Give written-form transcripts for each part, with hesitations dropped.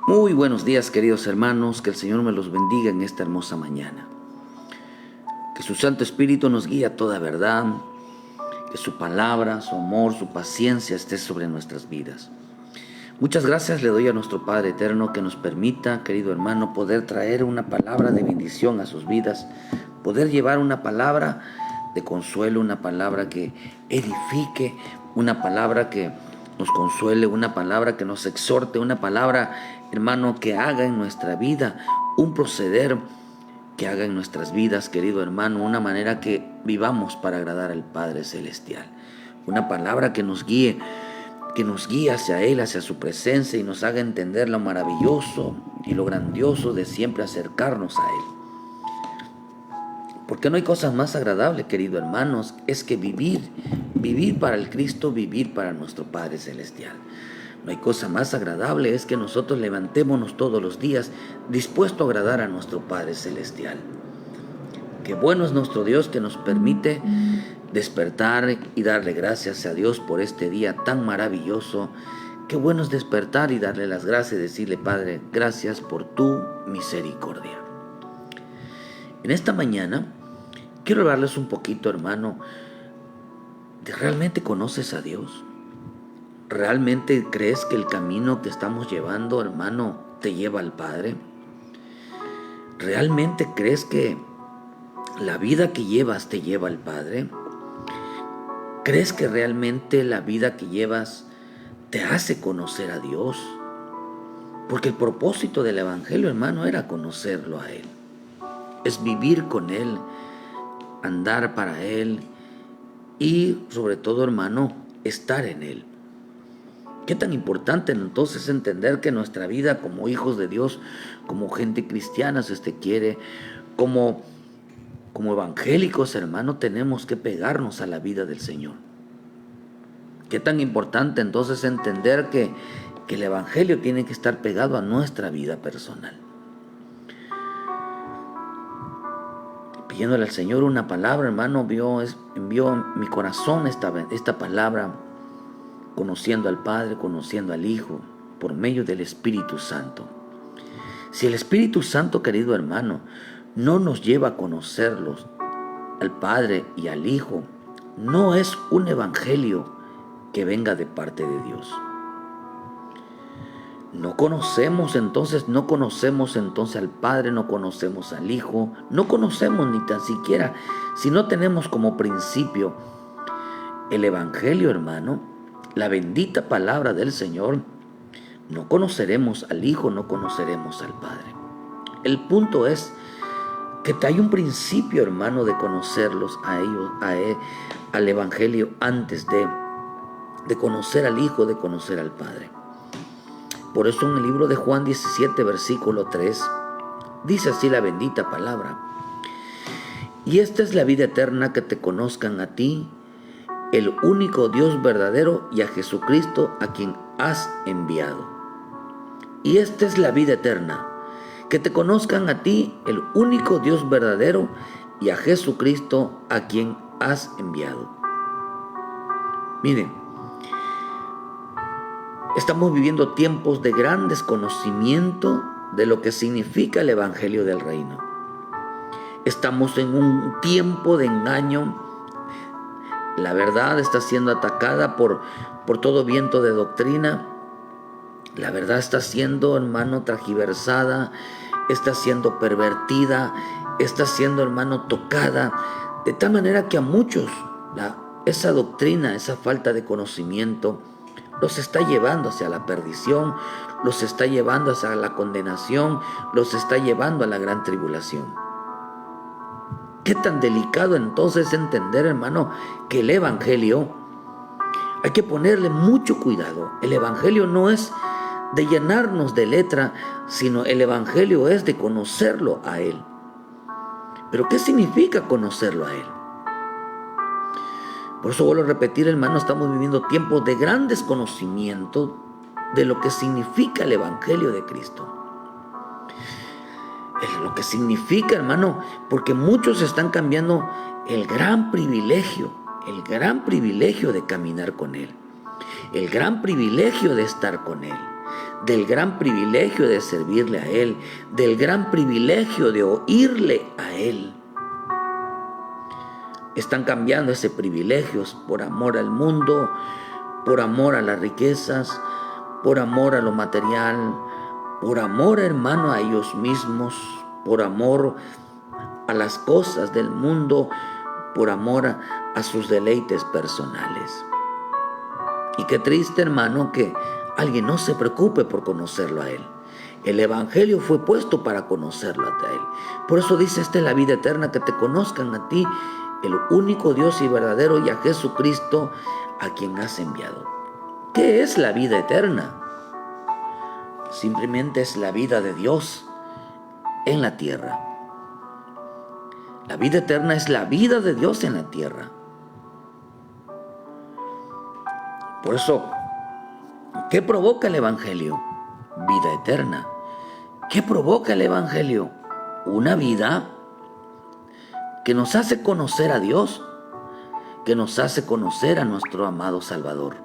Muy buenos días, queridos hermanos, que el Señor me los bendiga en esta hermosa mañana. Que su Santo Espíritu nos guíe a toda verdad, que su palabra, su amor, su paciencia esté sobre nuestras vidas. Muchas gracias le doy a nuestro Padre Eterno que nos permita, querido hermano, poder traer una palabra de bendición a sus vidas, poder llevar una palabra de consuelo, una palabra que edifique, una palabra que nos consuele, una palabra que nos exhorte, una palabra, hermano, que haga en nuestra vida un proceder, que haga en nuestras vidas, querido hermano, una manera que vivamos para agradar al Padre Celestial. Una palabra que nos guíe hacia Él, hacia su presencia y nos haga entender lo maravilloso y lo grandioso de siempre acercarnos a Él. Porque no hay cosas más agradables, querido hermanos, es que vivir para el Cristo, vivir para nuestro Padre Celestial. No hay cosa más agradable, es que nosotros levantémonos todos los días dispuestos a agradar a nuestro Padre Celestial. Qué bueno es nuestro Dios que nos permite despertar y darle gracias a Dios por este día tan maravilloso. Qué bueno es despertar y darle las gracias y decirle: Padre, gracias por tu misericordia. En esta mañana quiero hablarles un poquito, hermano, de ¿realmente conoces a Dios? ¿Realmente crees que el camino que estamos llevando, hermano, te lleva al Padre? ¿Realmente crees que la vida que llevas te lleva al Padre? ¿Crees que realmente la vida que llevas te hace conocer a Dios? Porque el propósito del Evangelio, hermano, era conocerlo a Él. Es vivir con Él, andar para Él y, sobre todo, hermano, estar en Él. Qué tan importante entonces entender que nuestra vida como hijos de Dios, como gente cristiana, si usted quiere, como evangélicos, hermano, tenemos que pegarnos a la vida del Señor. Qué tan importante entonces entender que el Evangelio tiene que estar pegado a nuesra vida personal. Pidiéndole al Señor una palabra, hermano, envió en mi corazón esta palabra, conociendo al Padre, conociendo al Hijo, por medio del Espíritu Santo. Si el Espíritu Santo, querido hermano, no nos lleva a conocerlos, al Padre y al Hijo, no es un evangelio que venga de parte de Dios. No conocemos entonces al Padre, no conocemos al Hijo, no conocemos ni tan siquiera, si no tenemos como principio el evangelio, hermano, la bendita palabra del Señor, no conoceremos al Hijo, no conoceremos al Padre. El punto es que hay un principio, hermano, de conocerlos a ellos, al Evangelio, antes de conocer al Hijo, de conocer al Padre. Por eso en el libro de Juan 17, versículo 3, dice así la bendita palabra: y esta es la vida eterna, que te conozcan a ti, el único Dios verdadero, y a Jesucristo, a quien has enviado. Y esta es la vida eterna, que te conozcan a ti, el único Dios verdadero, y a Jesucristo, a quien has enviado. Miren, estamos viviendo tiempos de gran desconocimiento de lo que significa el Evangelio del Reino. Estamos en un tiempo de engaño. La verdad está siendo atacada por todo viento de doctrina. La verdad está siendo, hermano, tergiversada, está siendo pervertida, está siendo, hermano, tocada, de tal manera que a muchos esa doctrina, esa falta de conocimiento, los está llevando hacia la perdición, los está llevando hacia la condenación, los está llevando a la gran tribulación. Qué tan delicado entonces entender, hermano, que el Evangelio hay que ponerle mucho cuidado. El Evangelio no es de llenarnos de letra, sino el Evangelio es de conocerlo a Él. ¿Pero qué significa conocerlo a Él? Por eso vuelvo a repetir, hermano, estamos viviendo tiempos de gran desconocimiento de lo que significa el Evangelio de Cristo. Lo que significa, hermano, porque muchos están cambiando el gran privilegio de caminar con Él, el gran privilegio de estar con Él. del gran privilegio de servirle a Él, del gran privilegio de oírle a Él. Están cambiando ese privilegio por amor al mundo, por amor a las riquezas, por amor a lo material, por amor, hermano, a ellos mismos, por amor a las cosas del mundo, por amor a sus deleites personales. Y qué triste, hermano, que alguien no se preocupe por conocerlo a Él. El Evangelio fue puesto para conocerlo a Él. Por eso dice, esta es la vida eterna, que te conozcan a ti, el único Dios y verdadero, y a Jesucristo, a quien has enviado. ¿Qué es la vida eterna? Simplemente es la vida de Dios en la tierra. La vida eterna es la vida de Dios en la tierra. Por eso, ¿qué provoca el Evangelio? Vida eterna. ¿Qué provoca el Evangelio? Una vida que nos hace conocer a Dios, que nos hace conocer a nuestro amado Salvador.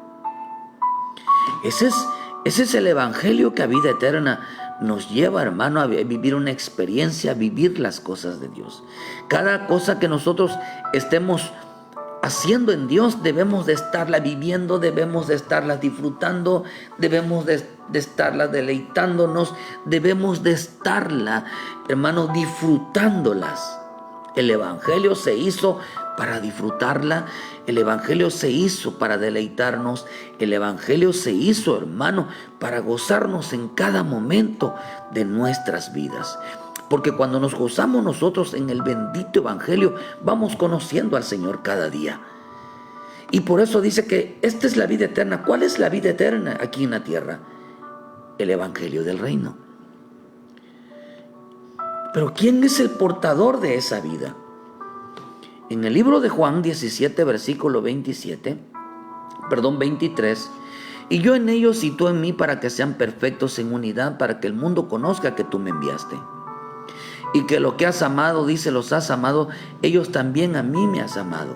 Ese es el Evangelio que a vida eterna nos lleva, hermano, a vivir una experiencia, a vivir las cosas de Dios. Cada cosa que nosotros estemos haciendo en Dios, debemos de estarla viviendo, debemos de estarla disfrutando, debemos de estarla deleitándonos, debemos de estarla, hermano, disfrutándolas. El Evangelio se hizo para disfrutarla, el Evangelio se hizo para deleitarnos, el Evangelio se hizo, hermano, para gozarnos en cada momento de nuestras vidas. Porque cuando nos gozamos nosotros en el bendito Evangelio, vamos conociendo al Señor cada día. Y por eso dice que esta es la vida eterna. ¿Cuál es la vida eterna aquí en la tierra? El Evangelio del reino. Pero ¿quién es el portador de esa vida? En el libro de Juan 17, versículo 23, y yo en ellos y tú en mí, para que sean perfectos en unidad, para que el mundo conozca que tú me enviaste. Y que lo que has amado, dice, los has amado, ellos también a mí me has amado.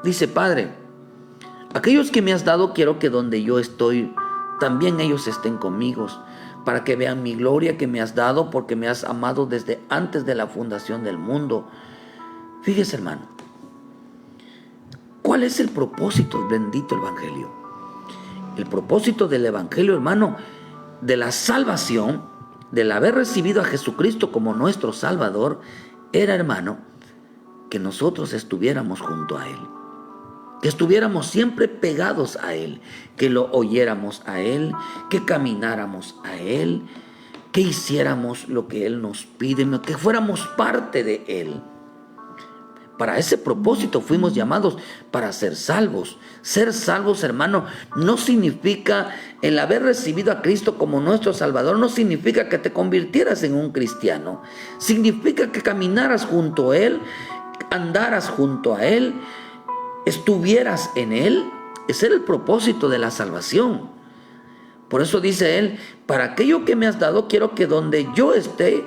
Dice, Padre, aquellos que me has dado, quiero que donde yo estoy, también ellos estén conmigo, para que vean mi gloria que me has dado, porque me has amado desde antes de la fundación del mundo. Fíjese, hermano, ¿cuál es el propósito del bendito Evangelio? El propósito del Evangelio, hermano, de la salvación, del haber recibido a Jesucristo como nuestro Salvador, era, hermano, que nosotros estuviéramos junto a Él, que estuviéramos siempre pegados a Él, que lo oyéramos a Él, que camináramos a Él, que hiciéramos lo que Él nos pide, que fuéramos parte de Él. Para ese propósito fuimos llamados, para ser salvos. Ser salvos, hermano, no significa, el haber recibido a Cristo como nuestro Salvador, no significa que te convirtieras en un cristiano. Significa que caminaras junto a Él, andaras junto a Él, estuvieras en Él. Ese era el propósito de la salvación. Por eso dice Él, para aquello que me has dado, quiero que donde yo estoy,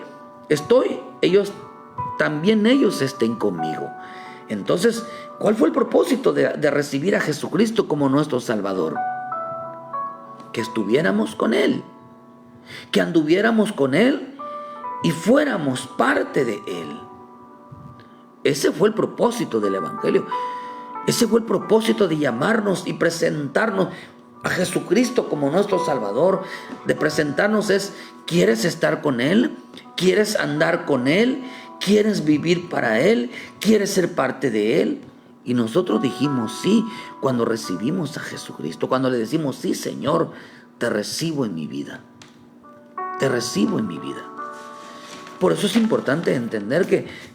también ellos estén conmigo. Entonces, ¿cuál fue el propósito de recibir a Jesucristo como nuestro Salvador? Que estuviéramos con Él, que anduviéramos con Él y fuéramos parte de Él. Ese fue el propósito del Evangelio. Ese fue el propósito de llamarnos y presentarnos a Jesucristo como nuestro Salvador. De presentarnos es, ¿quieres estar con Él? ¿Quieres andar con Él? ¿Quieres vivir para Él? ¿Quieres ser parte de Él? Y nosotros dijimos sí cuando recibimos a Jesucristo, cuando le decimos, sí, Señor, te recibo en mi vida. Te recibo en mi vida. Por eso es importante entender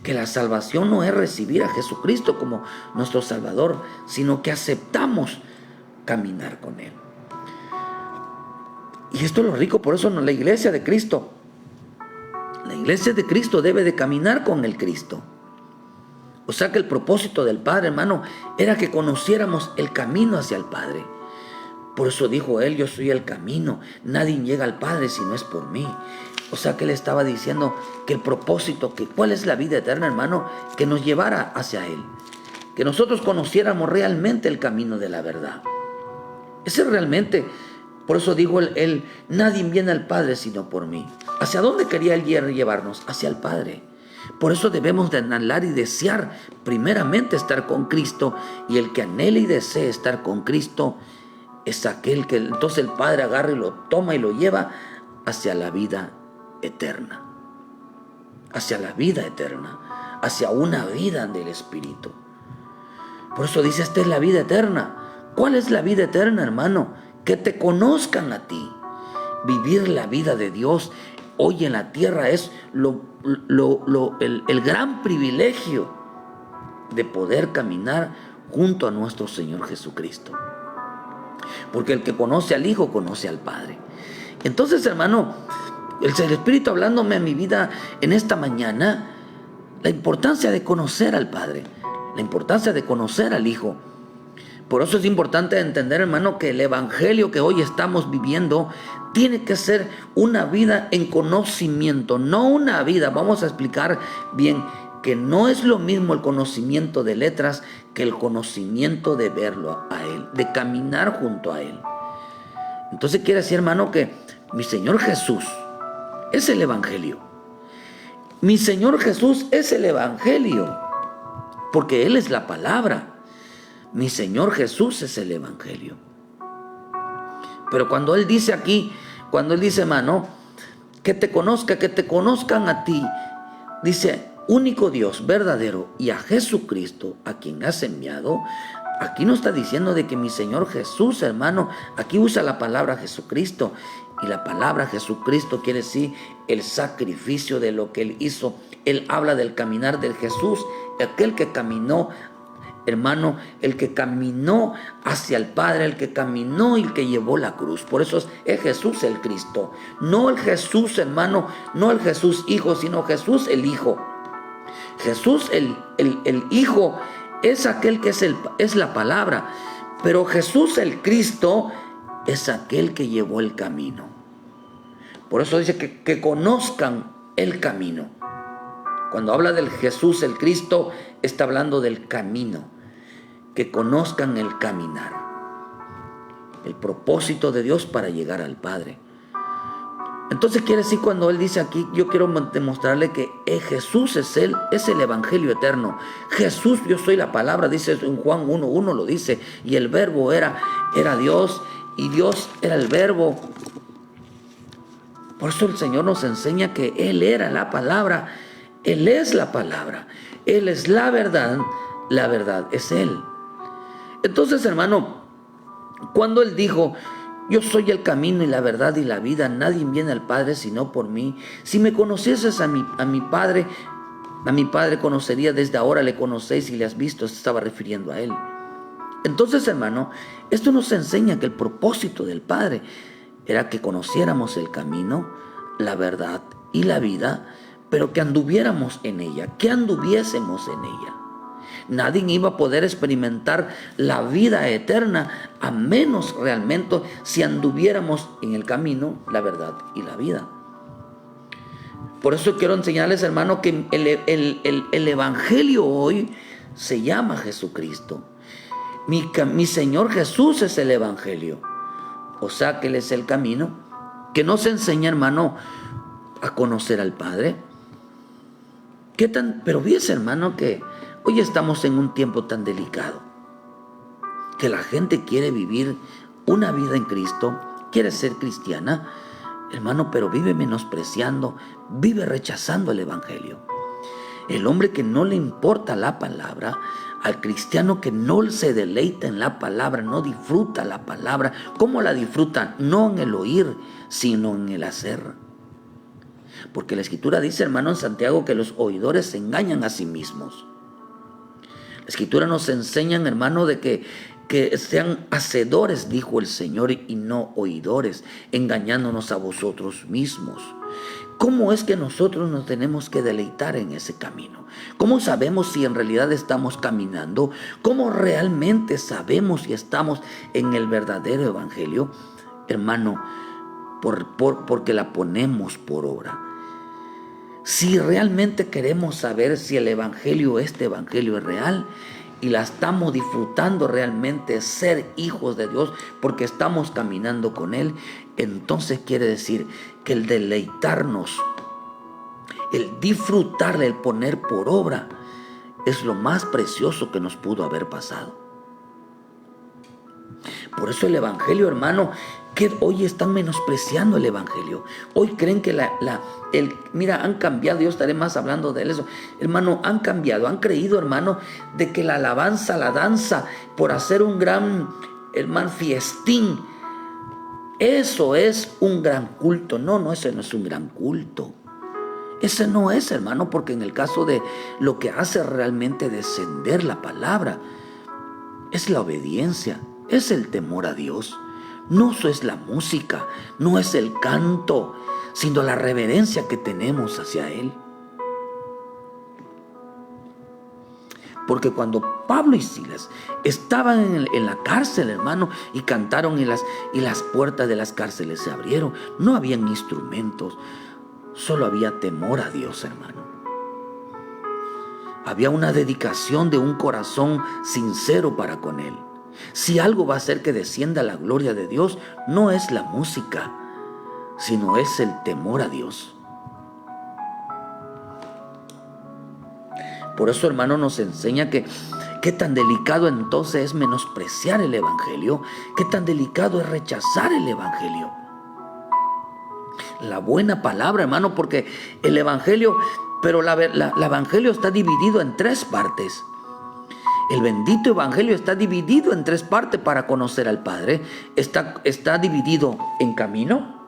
que la salvación no es recibir a Jesucristo como nuestro Salvador, sino que aceptamos caminar con Él. Y esto es lo rico, por eso la iglesia de Cristo, la iglesia de Cristo debe de caminar con el Cristo. O sea que el propósito del Padre, hermano, era que conociéramos el camino hacia el Padre. Por eso dijo Él, yo soy el camino, nadie llega al Padre si no es por mí. O sea que Él estaba diciendo que el propósito, que cuál es la vida eterna, hermano, que nos llevara hacia Él. Que nosotros conociéramos realmente el camino de la verdad. Ese es realmente Por eso dijo él, nadie viene al Padre sino por mí. ¿Hacia dónde quería él llevarnos? Hacia el Padre. Por eso debemos de anhelar y desear primeramente estar con Cristo, y el que anhela y desee estar con Cristo es aquel que entonces el Padre agarra y lo toma y lo lleva hacia la vida eterna. Hacia la vida eterna, hacia una vida del Espíritu. Por eso dice, esta es la vida eterna. ¿Cuál es la vida eterna, hermano? Que te conozcan a ti. Vivir la vida de Dios hoy en la tierra es el gran privilegio de poder caminar junto a nuestro Señor Jesucristo. Porque el que conoce al Hijo conoce al Padre. Entonces, hermano, el Espíritu hablándome a mi vida en esta mañana, la importancia de conocer al Padre, la importancia de conocer al Hijo. Por eso es importante entender, hermano, que el evangelio que hoy estamos viviendo tiene que ser una vida en conocimiento, no una vida, vamos a explicar bien, que no es lo mismo el conocimiento de letras que el conocimiento de verlo a Él, de caminar junto a Él. Entonces quiere decir, hermano, que mi Señor Jesús es el evangelio. Mi Señor Jesús es el evangelio, porque Él es la palabra. Mi Señor Jesús es el evangelio. Pero cuando Él dice aquí, cuando Él dice, hermano, que te conozcan a ti, dice, único Dios verdadero, y a Jesucristo, a quien has enviado. Aquí no está diciendo de que mi Señor Jesús, hermano, aquí usa la palabra Jesucristo, y la palabra Jesucristo quiere decir el sacrificio de lo que Él hizo. Él habla del caminar del Jesús, aquel que caminó, hermano, el que caminó hacia el Padre, el que caminó y el que llevó la cruz. Por eso es Jesús el Cristo, no el Jesús, hermano, no el Jesús Hijo, sino Jesús el Hijo. Jesús el Hijo es aquel que es la palabra, pero Jesús el Cristo es aquel que llevó el camino. Por eso dice que conozcan el camino. Cuando habla del Jesús el Cristo, está hablando del camino, que conozcan el caminar, el propósito de Dios para llegar al Padre. Entonces quiere decir, cuando Él dice aquí, yo quiero demostrarle que Jesús es el evangelio eterno. Jesús, yo soy la palabra, dice en Juan 1:1 lo dice, y el verbo era Dios, y Dios era el verbo. Por eso el Señor nos enseña que Él era la palabra, Él es la palabra, Él es la verdad es Él. Entonces, hermano, cuando Él dijo, yo soy el camino y la verdad y la vida, nadie viene al Padre sino por mí. Si me conocieses a mi Padre conocería, desde ahora le conocéis y le has visto. Se estaba refiriendo a Él. Entonces, hermano, esto nos enseña que el propósito del Padre era que conociéramos el camino, la verdad y la vida, pero que anduviéramos en ella, que anduviésemos en ella. Nadie iba a poder experimentar la vida eterna a menos realmente si anduviéramos en el camino, la verdad y la vida. Por eso quiero enseñarles, hermano, que el evangelio hoy se llama Jesucristo. Mi Señor Jesús es el evangelio. O sea, que Él es el camino que nos enseña, hermano, a conocer al Padre. Pero fíjese, hermano, que hoy estamos en un tiempo tan delicado, que la gente quiere vivir una vida en Cristo, quiere ser cristiana, hermano, pero vive menospreciando, vive rechazando el evangelio. El hombre que no le importa la palabra, al cristiano que no se deleita en la palabra, no disfruta la palabra. ¿Cómo la disfruta? No en el oír, sino en el hacer. Porque la Escritura dice, hermano, en Santiago, que los oidores se engañan a sí mismos. La Escritura nos enseña, hermano, de que sean hacedores, dijo el Señor, y no oidores, engañándonos a vosotros mismos. ¿Cómo es que nosotros nos tenemos que deleitar en ese camino? ¿Cómo sabemos si en realidad estamos caminando? ¿Cómo realmente sabemos si estamos en el verdadero evangelio? Hermano, porque la ponemos por obra. Si realmente queremos saber si este evangelio es real, y la estamos disfrutando realmente, ser hijos de Dios, porque estamos caminando con Él, entonces quiere decir que el deleitarnos, el disfrutar, el poner por obra, es lo más precioso que nos pudo haber pasado. Por eso el Evangelio, hermano, que hoy están menospreciando el Evangelio. Hoy creen que mira, han cambiado, yo estaré más hablando de eso. Hermano, han cambiado, han creído, hermano, de que la alabanza, la danza, por hacer un gran, hermano, fiestín, eso es un gran culto. No, ese no es un gran culto. Ese no es, hermano, porque en el caso de lo que hace realmente descender la palabra, es la obediencia, es el temor a Dios. No eso es la música, no es el canto, sino la reverencia que tenemos hacia Él. Porque cuando Pablo y Silas estaban en la cárcel, hermano, y cantaron y las puertas de las cárceles se abrieron, no habían instrumentos, solo había temor a Dios, hermano. Había una dedicación de un corazón sincero para con Él. Si algo va a hacer que descienda la gloria de Dios, no es la música, sino es el temor a Dios. Por eso, hermano, nos enseña que qué tan delicado entonces es menospreciar el Evangelio, qué tan delicado es rechazar el Evangelio. La buena palabra, hermano, porque el Evangelio, pero el Evangelio está dividido en 3 partes. El bendito Evangelio está dividido en 3 partes para conocer al Padre. Está dividido en camino,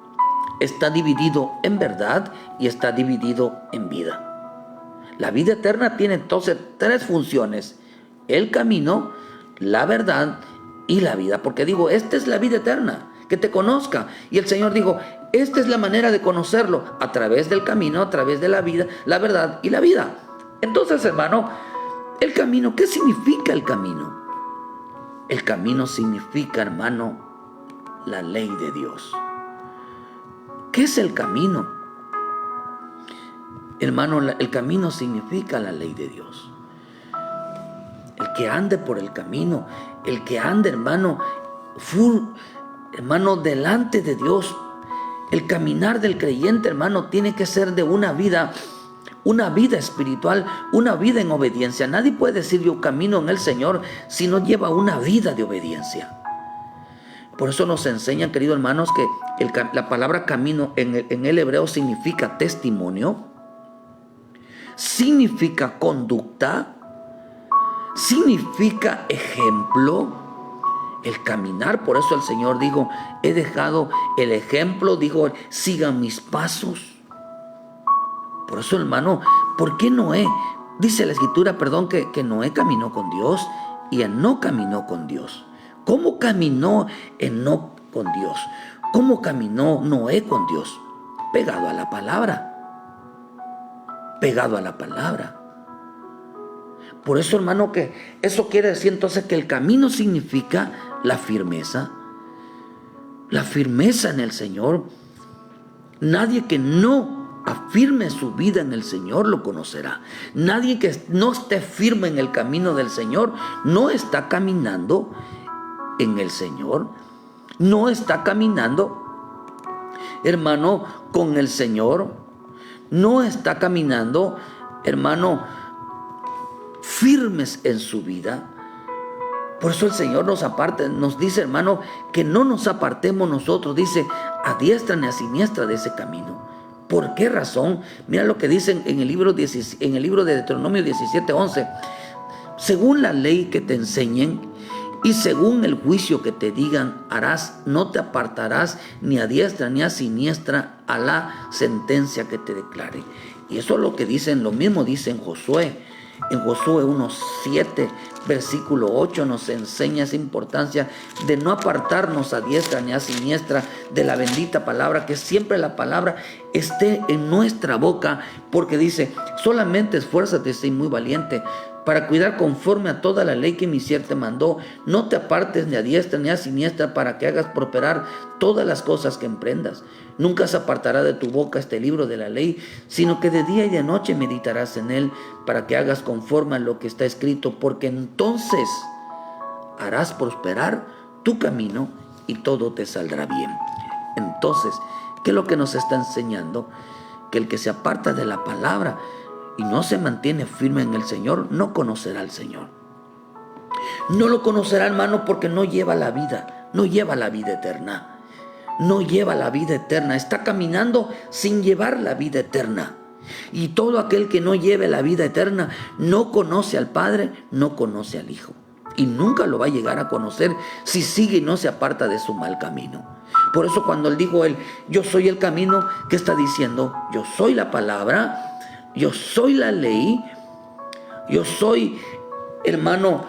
está dividido en verdad y está dividido en vida. La vida eterna tiene entonces 3 funciones: el camino, la verdad y la vida. Porque digo, esta es la vida eterna, que te conozca. Y el Señor dijo, esta es la manera de conocerlo, a través del camino, a través de la vida, la verdad y la vida. Entonces, hermano, el camino, ¿qué significa el camino? El camino significa, hermano, la ley de Dios. ¿Qué es el camino? Hermano, el camino significa la ley de Dios. El que ande por el camino, el que ande, hermano, hermano, delante de Dios. El caminar del creyente, hermano, tiene que ser de una vida espiritual, una vida en obediencia. Nadie puede decir yo camino en el Señor si no lleva una vida de obediencia. Por eso nos enseñan, queridos hermanos, que la palabra camino en el hebreo significa testimonio, significa conducta, significa ejemplo. El caminar, por eso el Señor dijo, he dejado el ejemplo, dijo, sigan mis pasos. Por eso, hermano, ¿por qué Noé? Dice la Escritura, que Noé caminó con Dios y Enoc caminó con Dios. ¿Cómo caminó Enoc con Dios? ¿Cómo caminó Noé con Dios? Pegado a la palabra. Pegado a la palabra. Por eso, hermano, que eso quiere decir entonces que el camino significa la firmeza en el Señor. Nadie que no afirme su vida en el Señor lo conocerá. Nadie que no esté firme en el camino del Señor no está caminando en el Señor, no está caminando, hermano, con el Señor, no está caminando, hermano, firmes en su vida. Por eso el Señor nos dice, hermano, que no nos apartemos nosotros, dice, a diestra ni a siniestra de ese camino. ¿Por qué razón? Mira lo que dicen en el libro de Deuteronomio 17:11. Según la ley que te enseñen y según el juicio que te digan harás, no te apartarás ni a diestra ni a siniestra a la sentencia que te declare. Y eso es lo que dicen, lo mismo dice en Josué. En Josué 1:7, versículo 8 nos enseña esa importancia de no apartarnos a diestra ni a siniestra de la bendita palabra, que siempre la palabra esté en nuestra boca, porque dice, solamente esfuérzate, sé muy valiente. para cuidar conforme a toda la ley que mi Señor te mandó. No te apartes ni a diestra ni a siniestra para que hagas prosperar todas las cosas que emprendas. Nunca se apartará de tu boca este libro de la ley, sino que de día y de noche meditarás en él para que hagas conforme a lo que está escrito, porque entonces harás prosperar tu camino y todo te saldrá bien. Entonces, ¿qué es lo que nos está enseñando? Que el que se aparta de la palabra y no se mantiene firme en el Señor, no conocerá al Señor. No lo conocerá, hermano, porque no lleva la vida, no lleva la vida eterna. No lleva la vida eterna, está caminando sin llevar la vida eterna. Y todo aquel que no lleve la vida eterna no conoce al Padre, no conoce al Hijo. Y nunca lo va a llegar a conocer si sigue y no se aparta de su mal camino. Por eso cuando él dijo, yo soy el camino, ¿qué está diciendo? Yo soy la palabra, yo soy la ley, yo soy, hermano,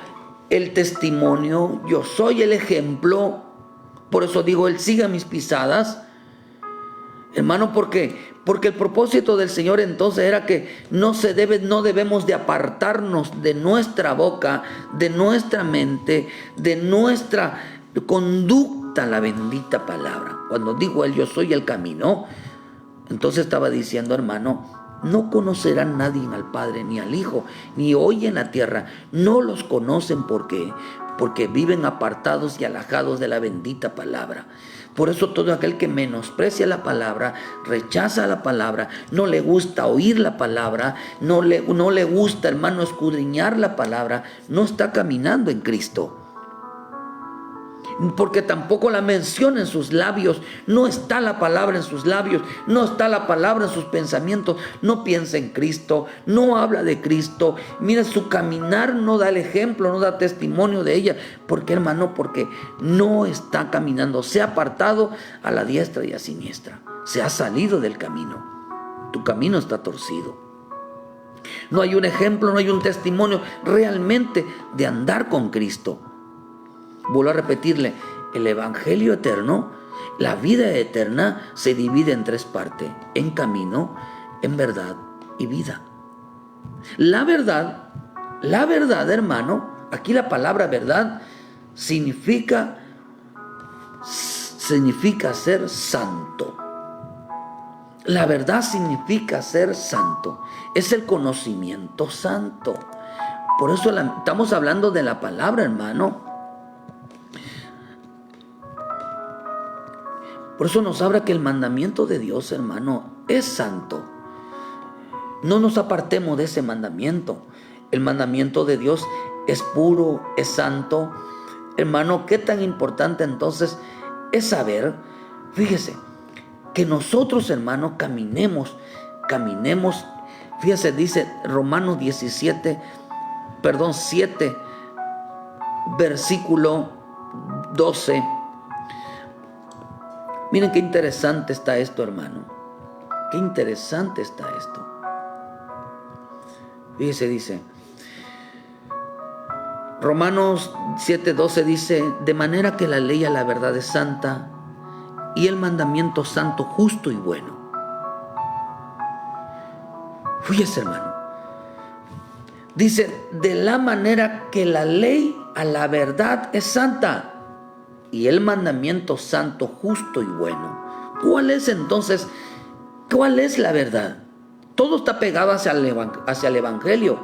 el testimonio, yo soy el ejemplo. Por eso digo, él siga mis pisadas, hermano, porque el propósito del Señor entonces era que no debemos de apartarnos de nuestra boca, de nuestra mente, de nuestra conducta, la bendita palabra. Cuando dijo él, yo soy el camino, entonces estaba diciendo, hermano, no conocerán nadie al Padre ni al Hijo, ni hoy en la tierra. No los conocen porque viven apartados y alejados de la bendita palabra. Por eso todo aquel que menosprecia la palabra, rechaza la palabra, no le gusta oír la palabra, no le gusta, hermano, escudriñar la palabra, no está caminando en Cristo. Porque tampoco la menciona en sus labios, no está la palabra en sus labios, no está la palabra en sus pensamientos, no piensa en Cristo, no habla de Cristo. Mira, su caminar no da el ejemplo, no da testimonio de ella. ¿Por qué, hermano? Porque no está caminando, se ha apartado a la diestra y a siniestra, se ha salido del camino. Tu camino está torcido. No hay un ejemplo, no hay un testimonio realmente de andar con Cristo. Vuelvo a repetirle, el evangelio eterno, la vida eterna se divide en tres partes: en camino, en verdad y vida. La verdad, hermano, aquí la palabra verdad significa ser santo. La verdad significa ser santo, es el conocimiento santo. Por eso estamos hablando de la palabra, hermano. Por eso nos habla que el mandamiento de Dios, hermano, es santo. No nos apartemos de ese mandamiento. El mandamiento de Dios es puro, es santo. Hermano, qué tan importante entonces es saber, fíjese, que nosotros, hermano, caminemos. Fíjese, dice Romanos 7, versículo 12. Miren qué interesante está esto, hermano. Qué interesante está esto. Fíjese, dice Romanos 7:12, dice: de manera que la ley a la verdad es santa y el mandamiento santo, justo y bueno. Fíjese, hermano. Dice, de la manera que la ley a la verdad es santa y el mandamiento santo, justo y bueno. ¿Cuál es entonces? ¿Cuál es la verdad? Todo está pegado hacia el evangelio.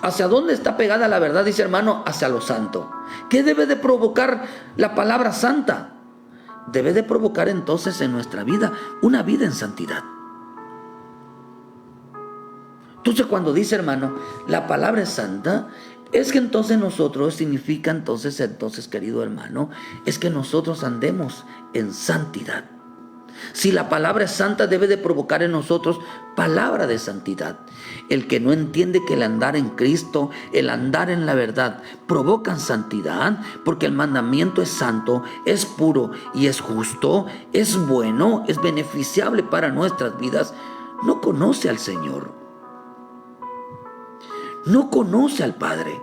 ¿Hacia dónde está pegada la verdad? Dice, hermano, hacia lo santo. ¿Qué debe de provocar la palabra santa? Debe de provocar entonces en nuestra vida una vida en santidad. Entonces cuando dice, hermano, la palabra es santa, es que entonces nosotros, significa entonces, querido hermano, es que nosotros andemos en santidad. Si la palabra es santa, debe de provocar en nosotros palabra de santidad. El que no entiende que el andar en Cristo, el andar en la verdad, provocan santidad, porque el mandamiento es santo, es puro y es justo, es bueno, es beneficiable para nuestras vidas, no conoce al Señor. No conoce al Padre.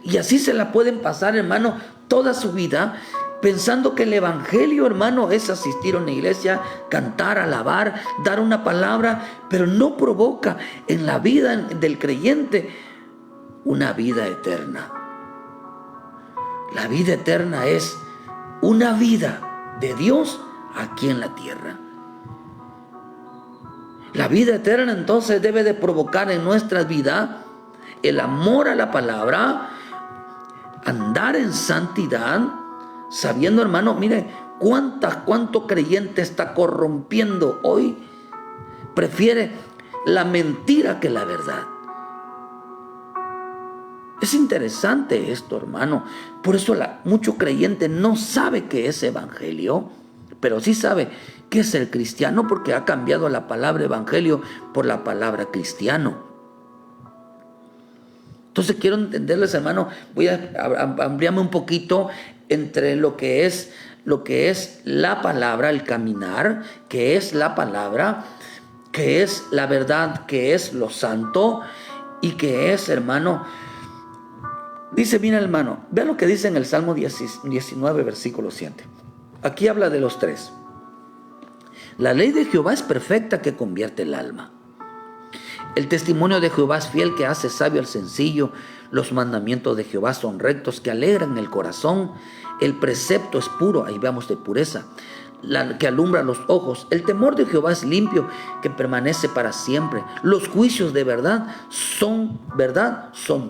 Y así se la pueden pasar, hermano, toda su vida pensando que el evangelio, hermano, es asistir a una iglesia, cantar, alabar, dar una palabra, pero no provoca en la vida del creyente una vida eterna. La vida eterna es una vida de Dios aquí en la tierra. La vida eterna entonces debe de provocar en nuestra vida el amor a la palabra, andar en santidad, sabiendo, hermano, mire, cuánto creyente está corrompiendo hoy, prefiere la mentira que la verdad. Es interesante esto, hermano. Por eso mucho creyente no sabe qué es evangelio, pero sí sabe qué es el cristiano, porque ha cambiado la palabra evangelio por la palabra cristiano. Entonces quiero entenderles, hermano, voy a ampliarme un poquito entre lo que es la palabra, el caminar, que es la palabra, que es la verdad, que es lo santo, y que es, hermano, dice, mira, hermano, vea lo que dice en el Salmo 19, versículo 7. Aquí habla de los tres. La ley de Jehová es perfecta, que convierte el alma. El testimonio de Jehová es fiel, que hace sabio al sencillo. Los mandamientos de Jehová son rectos, que alegran el corazón. El precepto es puro, ahí veamos de pureza, que alumbra los ojos. El temor de Jehová es limpio, que permanece para siempre. Los juicios de verdad son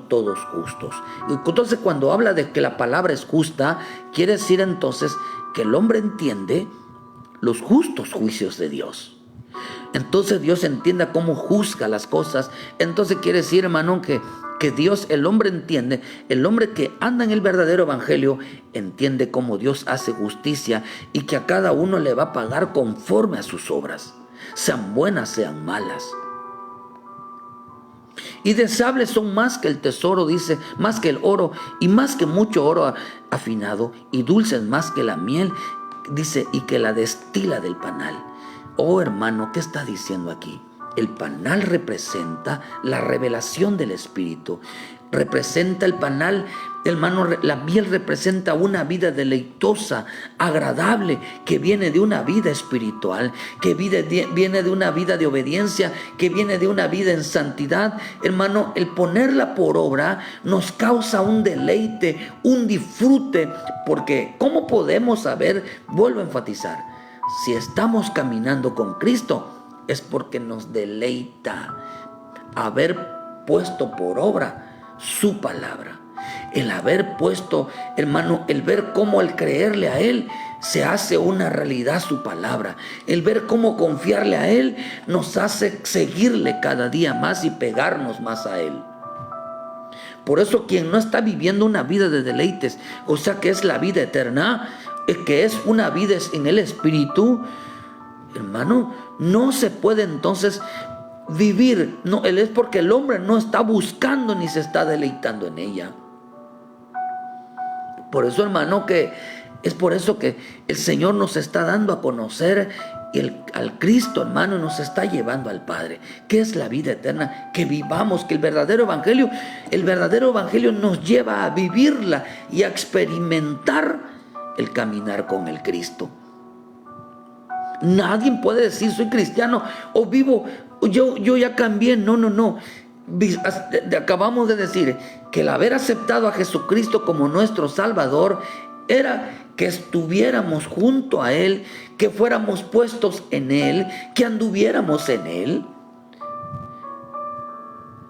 todos justos. Y entonces, cuando habla de que la palabra es justa, quiere decir entonces que el hombre entiende los justos juicios de Dios. Entonces Dios entienda cómo juzga las cosas. Entonces quiere decir, hermano, que Dios, el hombre entiende, el hombre que anda en el verdadero evangelio, entiende cómo Dios hace justicia y que a cada uno le va a pagar conforme a sus obras, sean buenas, sean malas. Y deseables son más que el tesoro, dice, más que el oro, y más que mucho oro afinado, y dulces más que la miel, dice, y que la destila del panal. Oh, hermano, ¿qué está diciendo aquí? El panal representa la revelación del Espíritu. Representa el panal, hermano, la miel representa una vida deleitosa, agradable, que viene de una vida espiritual, que viene de una vida de obediencia, que viene de una vida en santidad. Hermano, el ponerla por obra nos causa un deleite, un disfrute, porque ¿cómo podemos saber? Vuelvo a enfatizar, si estamos caminando con Cristo, es porque nos deleita haber puesto por obra su palabra. El haber puesto, hermano, el ver cómo al creerle a Él se hace una realidad su palabra. El ver cómo confiarle a Él nos hace seguirle cada día más y pegarnos más a Él. Por eso quien no está viviendo una vida de deleites, o sea que es la vida eterna, que es una vida en el Espíritu, hermano, no se puede entonces vivir. No, es porque el hombre no está buscando ni se está deleitando en ella. Por eso, hermano, es por eso que el Señor nos está dando a conocer al Cristo, hermano, nos está llevando al Padre. ¿Qué es la vida eterna? Que vivamos, que el verdadero evangelio nos lleva a vivirla y a experimentar el caminar con el Cristo. Nadie puede decir soy cristiano o vivo, yo ya cambié. No. Acabamos de decir que el haber aceptado a Jesucristo como nuestro Salvador era que estuviéramos junto a Él, que fuéramos puestos en Él, que anduviéramos en Él.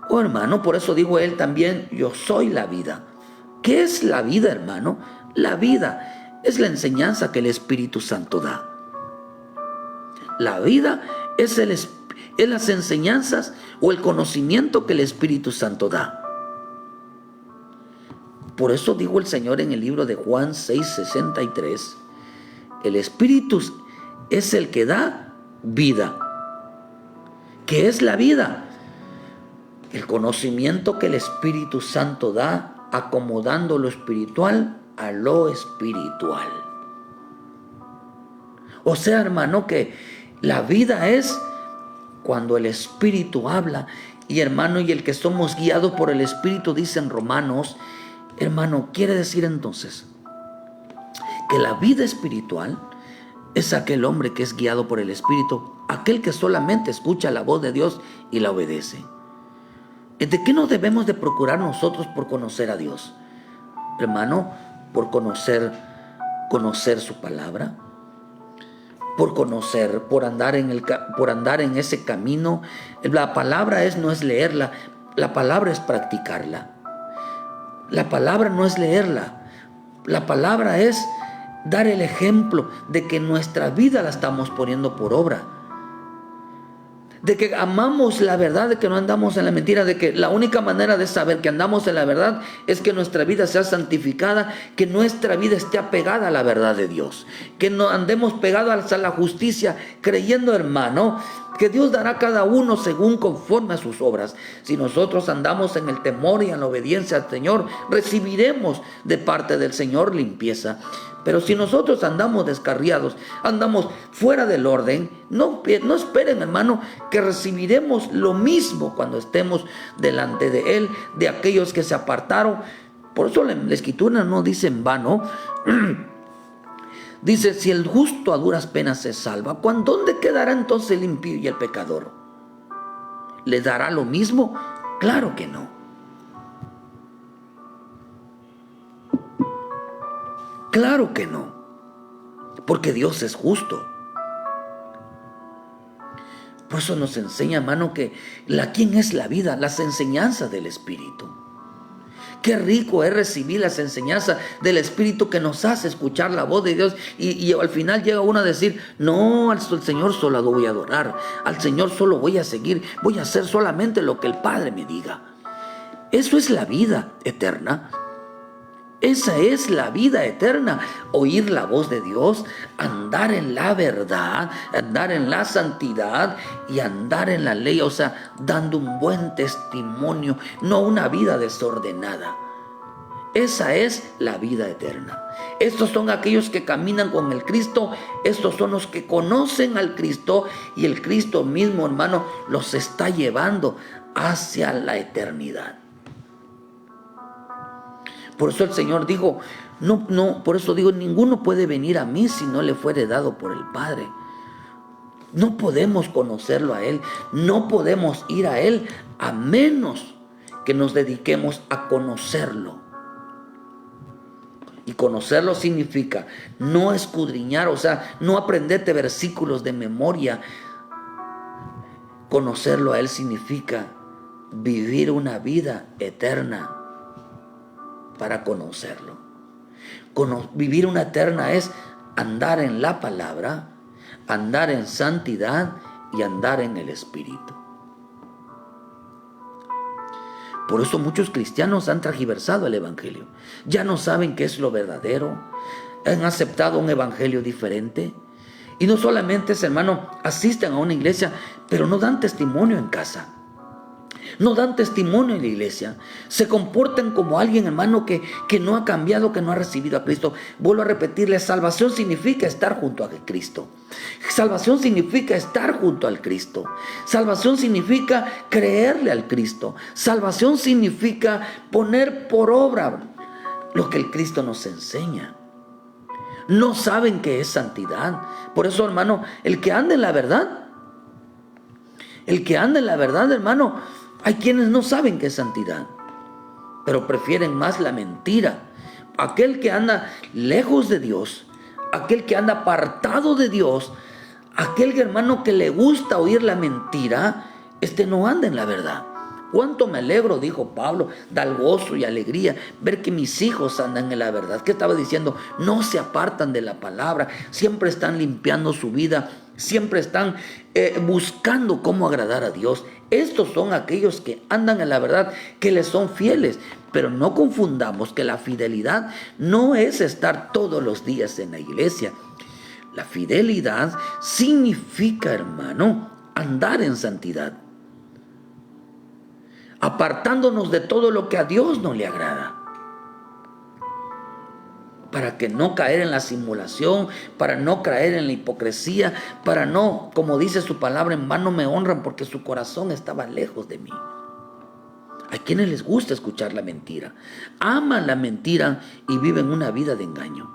Oh, hermano, por eso dijo Él también, yo soy la vida. ¿Qué es la vida, hermano? La vida es la enseñanza que el Espíritu Santo da. La vida es las enseñanzas o el conocimiento que el Espíritu Santo da. Por eso dijo el Señor en el libro de Juan 6:63, el Espíritu es el que da vida. ¿Qué es la vida? El conocimiento que el Espíritu Santo da, acomodando lo espiritual a lo espiritual. O sea, hermano, que la vida es cuando el Espíritu habla. Y hermano, y el que somos guiados por el Espíritu, dice en Romanos, hermano, quiere decir entonces que la vida espiritual es aquel hombre que es guiado por el Espíritu, aquel que solamente escucha la voz de Dios y la obedece. ¿De qué nos debemos de procurar nosotros por conocer a Dios? Hermano, por conocer su palabra, por andar en ese camino. La palabra no es leerla, la palabra es practicarla. La palabra no es leerla, la palabra es dar el ejemplo de que nuestra vida la estamos poniendo por obra, de que amamos la verdad, de que no andamos en la mentira, de que la única manera de saber que andamos en la verdad es que nuestra vida sea santificada, que nuestra vida esté apegada a la verdad de Dios, que no andemos pegados a la justicia, creyendo, hermano, que Dios dará a cada uno según conforme a sus obras. Si nosotros andamos en el temor y en la obediencia al Señor, recibiremos de parte del Señor limpieza. Pero si nosotros andamos descarriados, andamos fuera del orden, no esperen, hermano, que recibiremos lo mismo cuando estemos delante de Él, de aquellos que se apartaron. Por eso la Escritura no dice en vano. Dice, si el justo a duras penas se salva, ¿dónde quedará entonces el impío y el pecador? ¿Le dará lo mismo? Claro que no. Claro que no, porque Dios es justo. Por eso nos enseña, hermano, que ¿quién es la vida? Las enseñanzas del Espíritu. Qué rico es recibir las enseñanzas del Espíritu que nos hace escuchar la voz de Dios y al final llega uno a decir, no, al Señor solo lo voy a adorar, al Señor solo voy a seguir, voy a hacer solamente lo que el Padre me diga. Eso es la vida eterna. Esa es la vida eterna, oír la voz de Dios, andar en la verdad, andar en la santidad y andar en la ley, o sea, dando un buen testimonio, no una vida desordenada. Esa es la vida eterna. Estos son aquellos que caminan con el Cristo, estos son los que conocen al Cristo y el Cristo mismo, hermano, los está llevando hacia la eternidad. Por eso el Señor dijo, por eso digo, ninguno puede venir a mí si no le fuere dado por el Padre. No podemos conocerlo a Él, no podemos ir a Él a menos que nos dediquemos a conocerlo. Y conocerlo significa no escudriñar, o sea, no aprenderte versículos de memoria. Conocerlo a Él significa vivir una vida eterna. Para conocerlo. Vivir una eterna es andar en la palabra, andar en santidad y andar en el Espíritu. Por eso muchos cristianos han tergiversado el Evangelio. Ya no saben qué es lo verdadero. Han aceptado un Evangelio diferente. Y no solamente, hermano, asisten a una iglesia, pero no dan testimonio en casa. No dan testimonio en la iglesia. Se comportan como alguien, hermano, que no ha cambiado, que no ha recibido a Cristo. Vuelvo a repetirle, salvación significa estar junto a Cristo. Salvación significa estar junto al Cristo. Salvación significa creerle al Cristo. Salvación significa poner por obra lo que el Cristo nos enseña. No saben qué es santidad. Por eso, hermano, el que anda en la verdad, hermano, hay quienes no saben qué es santidad, pero prefieren más la mentira. Aquel que anda lejos de Dios, aquel que anda apartado de Dios, aquel hermano que le gusta oír la mentira, no anda en la verdad. Cuánto me alegro, dijo Pablo, da gozo y alegría ver que mis hijos andan en la verdad. ¿Qué estaba diciendo? No se apartan de la palabra, siempre están limpiando su vida, siempre están buscando cómo agradar a Dios. Estos son aquellos que andan en la verdad, que les son fieles. Pero no confundamos que la fidelidad no es estar todos los días en la iglesia. La fidelidad significa, hermano, andar en santidad, apartándonos de todo lo que a Dios no le agrada, para que no caer en la simulación, para no caer en la hipocresía, para no, como dice su palabra, en vano me honran porque su corazón estaba lejos de mí. A quienes les gusta escuchar la mentira, aman la mentira y viven una vida de engaño,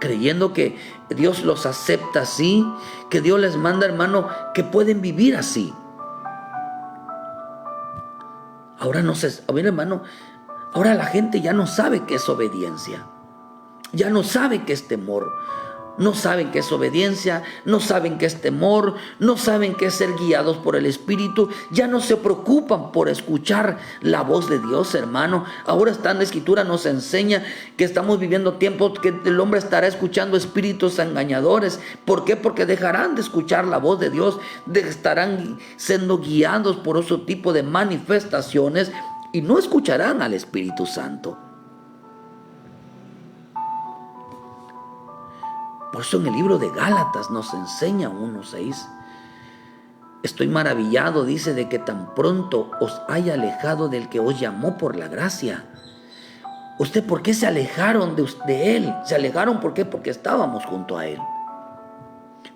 creyendo que Dios los acepta así, que Dios les manda, hermano, que pueden vivir así. Ahora no sé, mira hermano, ahora la gente ya no sabe qué es obediencia. Ya no sabe qué es temor. No saben qué es obediencia, no saben qué es temor, no saben qué es ser guiados por el Espíritu. Ya no se preocupan por escuchar la voz de Dios, hermano. Ahora está en la Escritura, nos enseña que estamos viviendo tiempos que el hombre estará escuchando espíritus engañadores. ¿Por qué? Porque dejarán de escuchar la voz de Dios, estarán siendo guiados por otro tipo de manifestaciones y no escucharán al Espíritu Santo. Por eso en el libro de Gálatas nos enseña 1:6. Estoy maravillado, dice, de que tan pronto os haya alejado del que os llamó por la gracia. ¿Usted por qué se alejaron de él? Se alejaron, ¿por qué? Porque estábamos junto a él.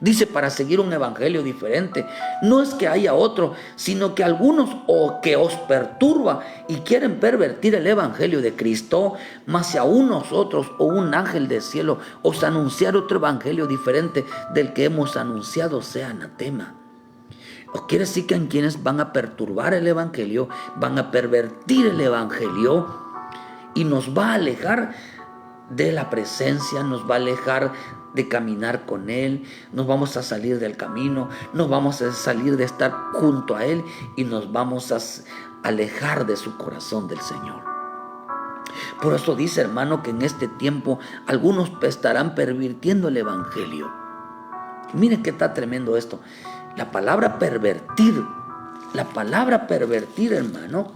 Dice, para seguir un evangelio diferente. No es que haya otro, sino que algunos o que os perturba y quieren pervertir el evangelio de Cristo, mas si aún nosotros o un ángel del cielo os anunciar otro evangelio diferente del que hemos anunciado, sea anatema. ¿O quiere decir que en quienes van a perturbar el evangelio, van a pervertir el evangelio y nos va a alejar de la presencia, nos va a alejar de caminar con Él, nos vamos a salir del camino, nos vamos a salir de estar junto a Él y nos vamos a alejar de su corazón del Señor? Por eso dice, hermano, que en este tiempo algunos estarán pervirtiendo el evangelio. Miren que está tremendo esto. La palabra pervertir, hermano,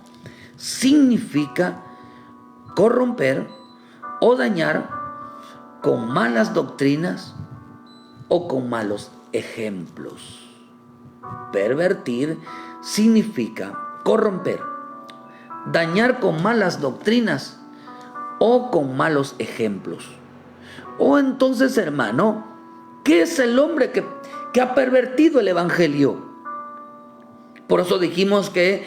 significa corromper o dañar con malas doctrinas o con malos ejemplos. Pervertir significa corromper, dañar con malas doctrinas o con malos ejemplos. O entonces, hermano, ¿qué es el hombre que ha pervertido el evangelio? Por eso dijimos que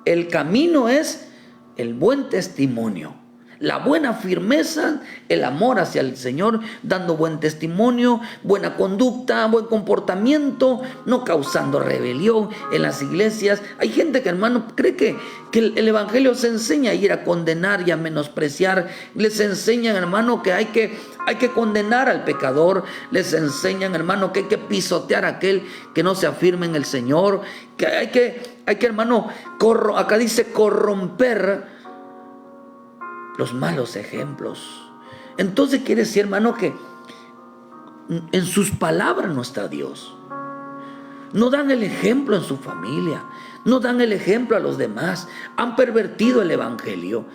el camino es el buen testimonio, la buena firmeza, el amor hacia el Señor, dando buen testimonio, buena conducta, buen comportamiento, no causando rebelión en las iglesias. Hay gente que, hermano, cree que el evangelio se enseña a ir a condenar y a menospreciar. Les enseñan, hermano, que hay que condenar al pecador. Les enseñan, hermano, que hay que pisotear a aquel que no se afirme en el Señor, que hay que hermano, acá dice corromper los malos ejemplos. Entonces quiere decir, hermano, que en sus palabras no está Dios. No dan el ejemplo en su familia, no dan el ejemplo a los demás. Han pervertido el evangelio.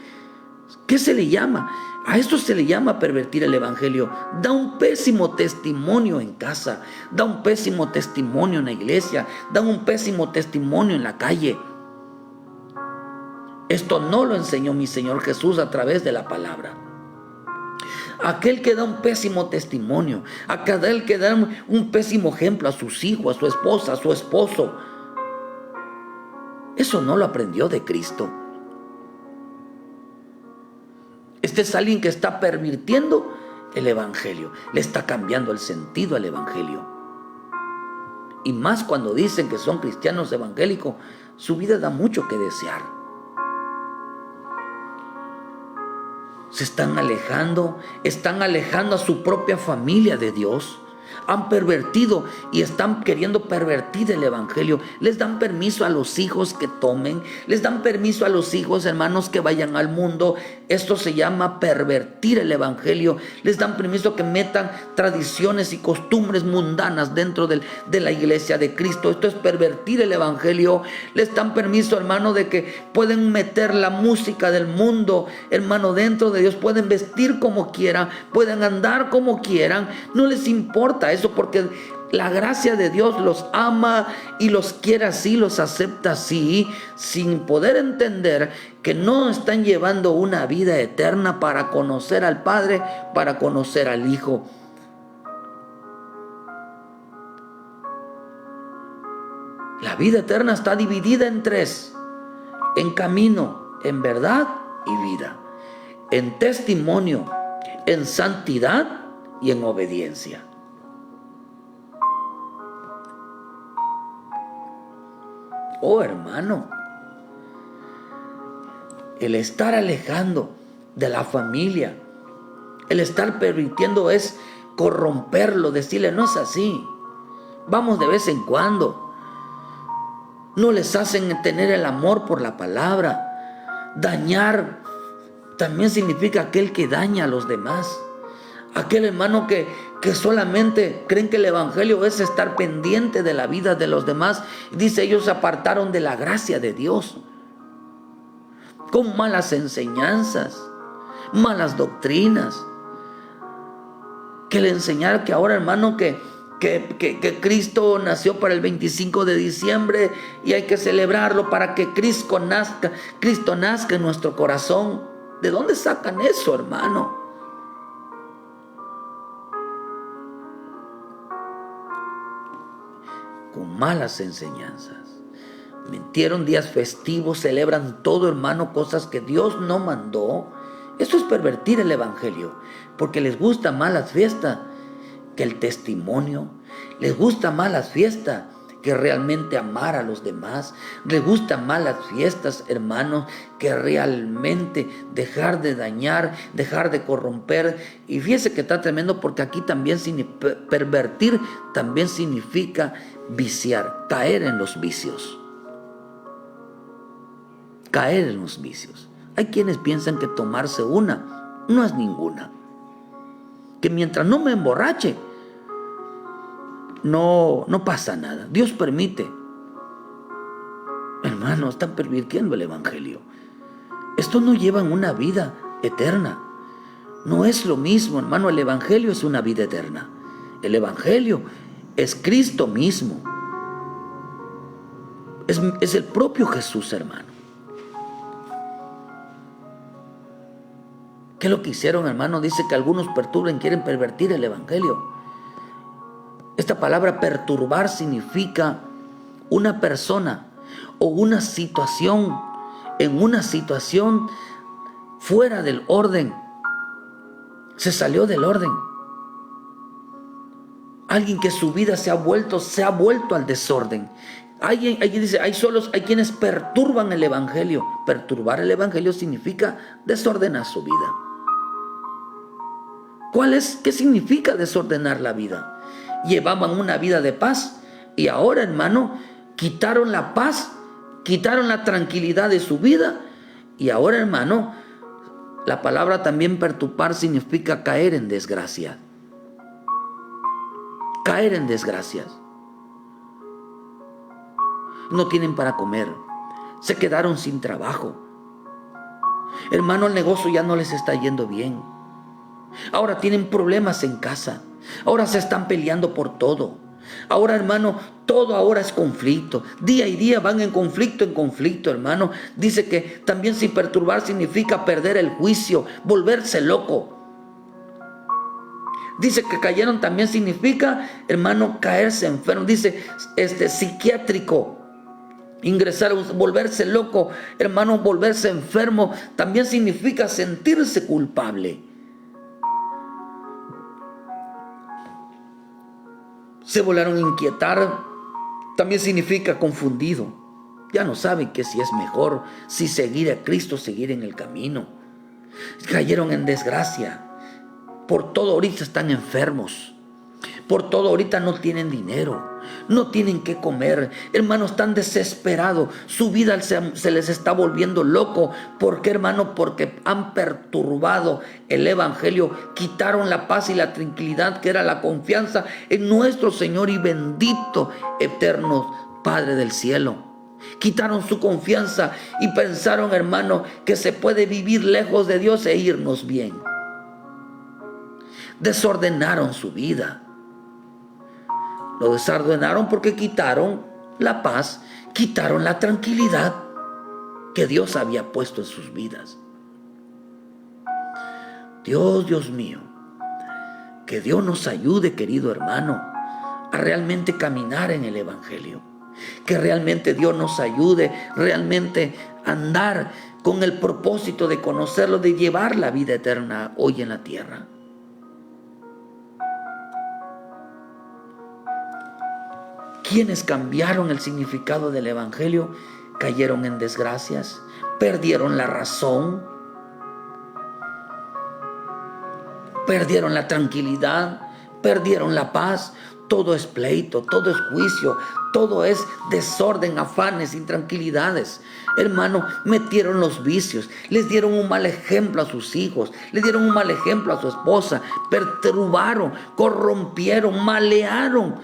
¿Qué se le llama? A esto se le llama pervertir el evangelio. Da un pésimo testimonio en casa, da un pésimo testimonio en la iglesia, da un pésimo testimonio en la calle. Esto no lo enseñó mi Señor Jesús a través de la palabra. Aquel que da un pésimo testimonio, aquel que da un pésimo ejemplo a sus hijos, a su esposa, a su esposo, eso no lo aprendió de Cristo. Este es alguien que está pervirtiendo el evangelio, le está cambiando el sentido al evangelio. Y más cuando dicen que son cristianos evangélicos, su vida da mucho que desear. Se están alejando a su propia familia de Dios. Han pervertido y están queriendo pervertir el evangelio. Les dan permiso a los hijos que tomen, les dan permiso a los hijos, hermanos, que vayan al mundo. Esto se llama pervertir el evangelio. Les dan permiso que metan tradiciones y costumbres mundanas dentro de la iglesia de Cristo. Esto es pervertir el evangelio. Les dan permiso, hermano, de que pueden meter la música del mundo, hermano, dentro de Dios. Pueden vestir como quieran, pueden andar como quieran. No les importa eso, porque la gracia de Dios los ama y los quiere así, los acepta así, sin poder entender que no están llevando una vida eterna para conocer al Padre, para conocer al Hijo. La vida eterna está dividida en tres: en camino, en verdad y vida, en testimonio, en santidad y en obediencia. Oh, hermano, El estar alejando de la familia, el estar permitiendo es corromperlo, decirle no es así. Vamos de vez en cuando. No les hacen tener el amor por la palabra. Dañar también significa aquel que daña a los demás. Aquel hermano que solamente creen que el evangelio es estar pendiente de la vida de los demás. Dice, ellos se apartaron de la gracia de Dios con malas enseñanzas, malas doctrinas, que le enseñaron que ahora, hermano, que Cristo nació para el 25 de diciembre y hay que celebrarlo para que Cristo nazca en nuestro corazón. ¿De dónde sacan eso, hermano? Con malas enseñanzas. Mintieron días festivos, celebran todo, hermano, cosas que Dios no mandó. Esto es pervertir el evangelio, porque les gusta más las fiestas que el testimonio. Les gusta más las fiestas que realmente amar a los demás. Les gustan más las fiestas, hermanos, que realmente dejar de dañar, dejar de corromper. Y fíjese que está tremendo, porque aquí también pervertir también significa viciar, caer en los vicios. Caer en los vicios. Hay quienes piensan que tomarse una no es ninguna. Que mientras no me emborrache, no pasa nada. Dios permite. Hermano, están pervirtiendo el evangelio. Esto no lleva una vida eterna. No es lo mismo, hermano. El evangelio es una vida eterna. El evangelio es Cristo mismo. Es el propio Jesús, hermano. ¿Qué es lo que hicieron, hermano? Dice que algunos quieren pervertir el evangelio. Esta palabra perturbar significa una persona o una situación, en una situación fuera del orden. Se salió del orden. Alguien que su vida se ha vuelto al desorden. Alguien dice, hay quienes perturban el evangelio. Perturbar el evangelio significa desordenar su vida. ¿Qué significa desordenar la vida? Llevaban una vida de paz y ahora, hermano, quitaron la paz, quitaron la tranquilidad de su vida y ahora, hermano, la palabra también perturbar significa caer en desgracia. Caer en desgracias. No tienen para comer, se quedaron sin trabajo. Hermano, el negocio ya no les está yendo bien. Ahora tienen problemas en casa. Ahora se están peleando por todo. Ahora, hermano, todo ahora es conflicto. Día y día van en conflicto, hermano. Dice que también si perturbar significa perder el juicio, volverse loco. Dice que cayeron también significa, hermano, caerse enfermo. Dice psiquiátrico. Ingresar, volverse loco, hermano, volverse enfermo. También significa sentirse culpable. Se volaron a inquietar, también significa confundido. Ya no saben que si es mejor, si seguir a Cristo, seguir en el camino. Cayeron en desgracia. Por todo ahorita están enfermos. Por todo ahorita no tienen dinero. No tienen qué comer. Hermanos, están desesperados. Su vida se les está volviendo loco. ¿Por qué, hermano? Porque han perturbado el evangelio. Quitaron la paz y la tranquilidad, que era la confianza en nuestro Señor y bendito eterno Padre del cielo. Quitaron su confianza y pensaron, hermano, que se puede vivir lejos de Dios e irnos bien. Desordenaron su vida. Lo desordenaron porque quitaron la paz, quitaron la tranquilidad que Dios había puesto en sus vidas. Dios mío, que Dios nos ayude, querido hermano, a realmente caminar en el evangelio. Que realmente Dios nos ayude, realmente a andar con el propósito de conocerlo, de llevar la vida eterna hoy en la tierra. Quienes cambiaron el significado del evangelio cayeron en desgracias, perdieron la razón, perdieron la tranquilidad, perdieron la paz. Todo es pleito, todo es juicio, todo es desorden, afanes, intranquilidades. Hermano, metieron los vicios, les dieron un mal ejemplo a sus hijos, le dieron un mal ejemplo a su esposa, perturbaron, corrompieron, malearon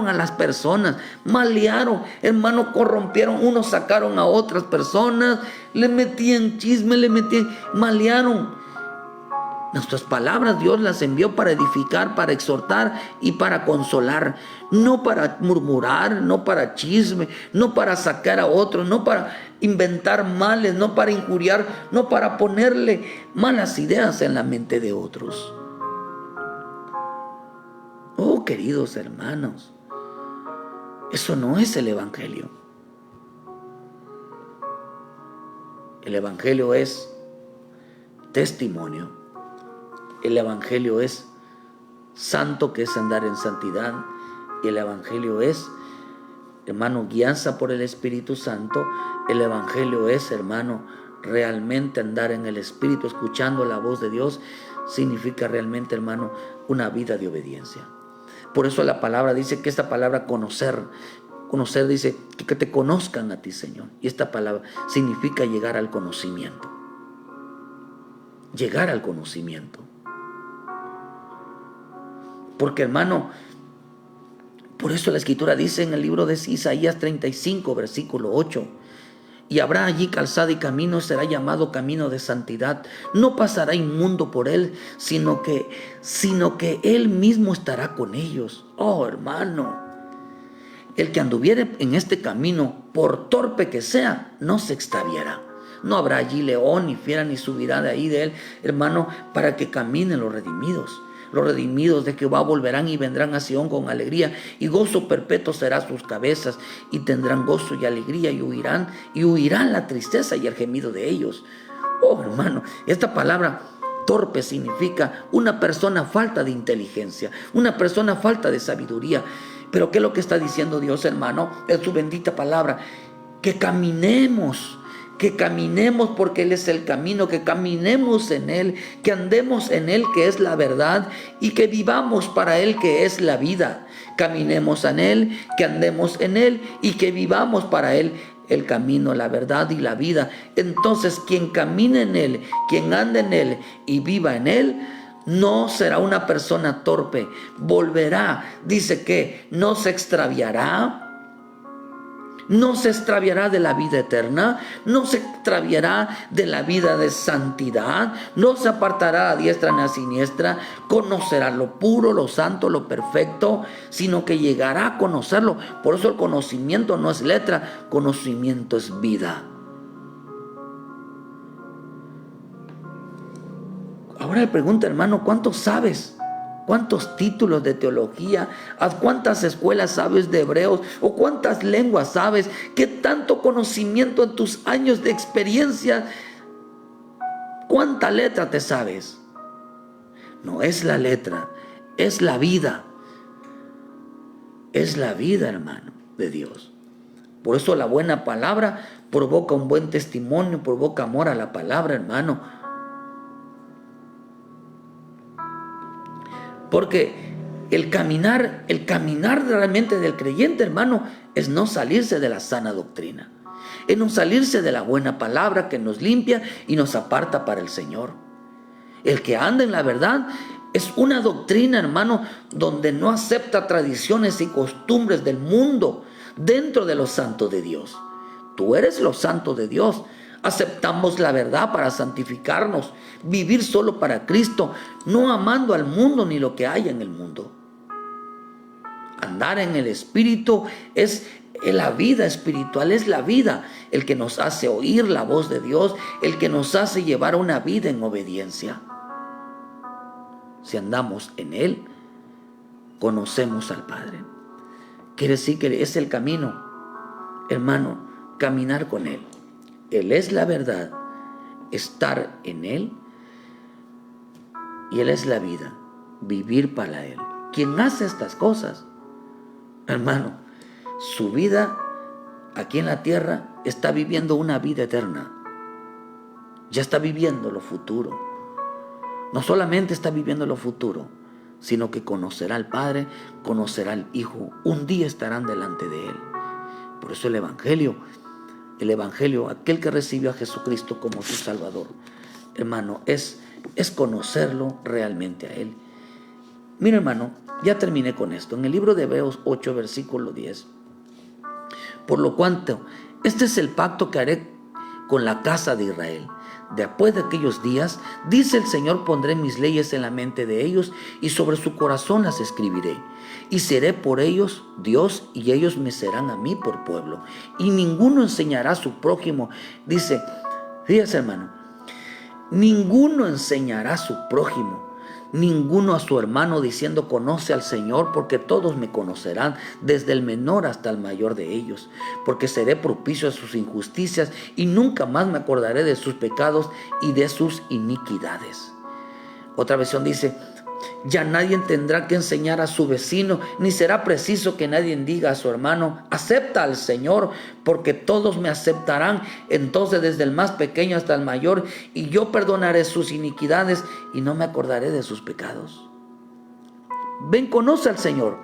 a las personas, hermano, corrompieron, unos sacaron a otras personas, le metían chisme, malearon. Nuestras palabras Dios las envió para edificar, para exhortar y para consolar, no para murmurar, no para chisme, no para sacar a otros, no para inventar males, no para injuriar, no para ponerle malas ideas en la mente de otros. Oh, queridos hermanos, eso no es el Evangelio. El Evangelio es testimonio. El Evangelio es santo, que es andar en santidad. Y el Evangelio es, hermano, guianza por el Espíritu Santo. El Evangelio es, hermano, realmente andar en el Espíritu, escuchando la voz de Dios. Significa realmente, hermano, una vida de obediencia. Por eso la palabra dice que esta palabra conocer dice que te conozcan a ti, Señor. Y esta palabra significa llegar al conocimiento. Llegar al conocimiento. Porque, hermano, por eso la Escritura dice en el libro de Isaías 35, versículo 8: y habrá allí calzada y camino, será llamado camino de santidad. No pasará inmundo por él, sino que él mismo estará con ellos. Oh, hermano, el que anduviere en este camino, por torpe que sea, no se extraviará. No habrá allí león ni fiera, ni subirá de ahí de él, hermano, para que caminen los redimidos. Los redimidos de Jehová volverán y vendrán a Sión con alegría, y gozo perpetuo será sus cabezas, y tendrán gozo y alegría, y huirán la tristeza y el gemido de ellos. Oh, hermano, esta palabra torpe significa una persona falta de inteligencia, una persona falta de sabiduría. Pero ¿qué es lo que está diciendo Dios, hermano? En su bendita palabra, que caminemos porque Él es el camino, que caminemos en Él, que andemos en Él, que es la verdad, y que vivamos para Él, que es la vida. Caminemos en Él, que andemos en Él y que vivamos para Él, el camino, la verdad y la vida. Entonces, quien camine en Él, quien ande en Él y viva en Él, no será una persona torpe, volverá, dice que no se extraviará. No se extraviará de la vida eterna, no se extraviará de la vida de santidad, no se apartará a diestra ni a siniestra, conocerá lo puro, lo santo, lo perfecto, sino que llegará a conocerlo. Por eso el conocimiento no es letra, conocimiento es vida. Ahora le pregunto, hermano, ¿cuánto sabes? ¿Cuántos títulos de teología? ¿A cuántas escuelas sabes de hebreos? ¿O cuántas lenguas sabes? ¿Qué tanto conocimiento en tus años de experiencia? ¿Cuánta letra te sabes? No es la letra, es la vida. Es la vida, hermano, de Dios. Por eso la buena palabra provoca un buen testimonio, provoca amor a la palabra, hermano. Porque el caminar realmente del creyente, hermano, es no salirse de la sana doctrina. Es no salirse de la buena palabra que nos limpia y nos aparta para el Señor. El que anda en la verdad es una doctrina, hermano, donde no acepta tradiciones y costumbres del mundo dentro de los santos de Dios. Tú eres los santos de Dios. Aceptamos la verdad para santificarnos, vivir solo para Cristo, no amando al mundo ni lo que hay en el mundo. Andar en el Espíritu es la vida espiritual, es la vida, el que nos hace oír la voz de Dios, el que nos hace llevar una vida en obediencia. Si andamos en Él, conocemos al Padre. Quiere decir que es el camino, hermano, caminar con Él. Él es la verdad, estar en Él, y Él es la vida, vivir para Él. Quien hace estas cosas, hermano, su vida aquí en la tierra está viviendo una vida eterna. Ya está viviendo lo futuro. No solamente está viviendo lo futuro, sino que conocerá al Padre, conocerá al Hijo. Un día estarán delante de Él. Por eso el Evangelio, aquel que recibió a Jesucristo como su Salvador, hermano, es conocerlo realmente a Él. Mira, hermano, ya terminé con esto. En el libro de Hebreos 8, versículo 10. Por lo cuanto, este es el pacto que haré con la casa de Israel. Después de aquellos días, dice el Señor, pondré mis leyes en la mente de ellos y sobre su corazón las escribiré. Y seré por ellos Dios y ellos me serán a mí por pueblo. Y ninguno enseñará a su prójimo. Dice, fíjese hermano, ninguno enseñará a su prójimo, ninguno a su hermano diciendo conoce al Señor, porque todos me conocerán, desde el menor hasta el mayor de ellos, porque seré propicio a sus injusticias y nunca más me acordaré de sus pecados y de sus iniquidades. Otra versión dice, ya nadie tendrá que enseñar a su vecino, ni será preciso que nadie diga a su hermano, acepta al Señor, porque todos me aceptarán, entonces desde el más pequeño hasta el mayor, y yo perdonaré sus iniquidades y no me acordaré de sus pecados. Ven, conoce al Señor.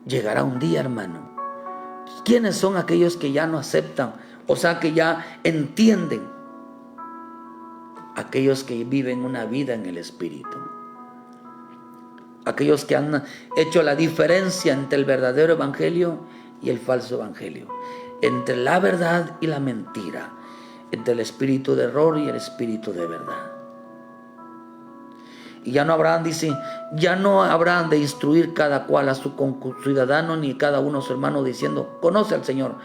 Llegará un día, hermano. ¿Quiénes son aquellos que ya no aceptan? O sea, que ya entienden. Aquellos que viven una vida en el Espíritu. Aquellos que han hecho la diferencia entre el verdadero evangelio y el falso evangelio. Entre la verdad y la mentira. Entre el espíritu de error y el espíritu de verdad. Y ya no habrán, dice, ya no habrán de instruir cada cual a su ciudadano, ni cada uno a su hermano diciendo, conoce al Señor,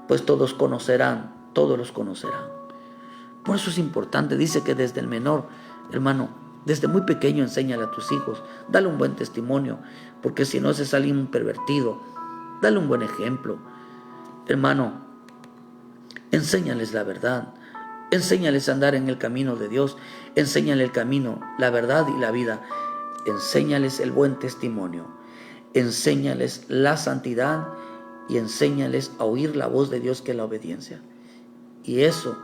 pues todos conocerán, todos los conocerán. Por eso es importante, dice que desde el menor, hermano, desde muy pequeño enséñale a tus hijos, dale un buen testimonio, porque si no ese es alguien pervertido, dale un buen ejemplo. Hermano, enséñales la verdad, enséñales a andar en el camino de Dios, enséñales el camino, la verdad y la vida, enséñales el buen testimonio, enséñales la santidad y enséñales a oír la voz de Dios, que es la obediencia. Y eso